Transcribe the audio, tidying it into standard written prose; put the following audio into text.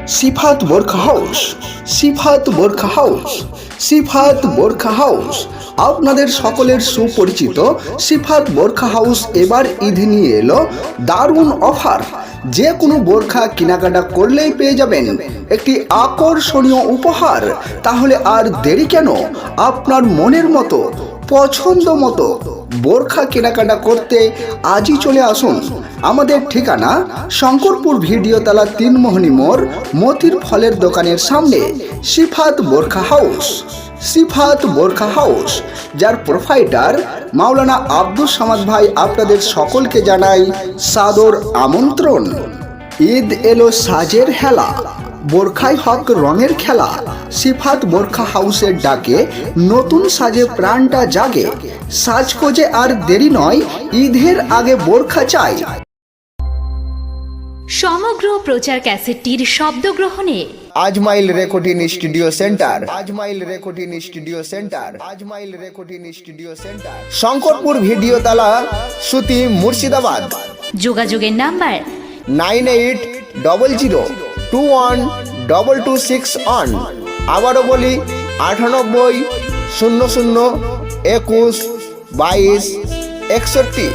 সিফাত বোরখা হাউস, সিফাত বোরখা হাউস, সিফাত বোরখা হাউস। আপনাদের সকলের সুপরিচিত সিফাত বোরখা হাউস এবার ঈদ নিয়ে এলো দারুণ অফার। যে কোনো বোরখা কেনাকাটা করলেই পেয়ে যাবেন একটি আকর্ষণীয় উপহার। তাহলে আর দেরি কেন? আপনার মনের মতো পছন্দ মতো বোরখা কেনাকাটা করতে আজই চলে আসুন। আমাদের ঠিকানা শঙ্করপুর ভিডিওতলা 3 মোহনী মোড়, মতির ফলের দোকানের সামনে, সিফাত বোরখা হাউস। সিফাত বোরখা হাউস, যার প্রোপাইটার মাওলানা আব্দুস সামাদ ভাই আপনাদের সকলকে জানাই সাদর আমন্ত্রণ। ঈদ এলো সাজের হেলা, বোরখাই হক রঙের খেলা। সিফাত বোরখা হাউসের ডাকে নতুন সাজে প্রাণটা জাগে। সাজগোজে আর দেরি নয়, ঈদের আগে বোরখা চাই। সমগ্র প্রচার ক্যাসেটটির শব্দগ্রহণে Ajmail recording studio centre, Ajmail recording studio centre, Ajmail recording studio centre, Shankarpur Bhidiotala, Suti, Murshidabad. যোগাযোগের নাম্বার 9822122261। আবারও বলি 9800 21 22 61।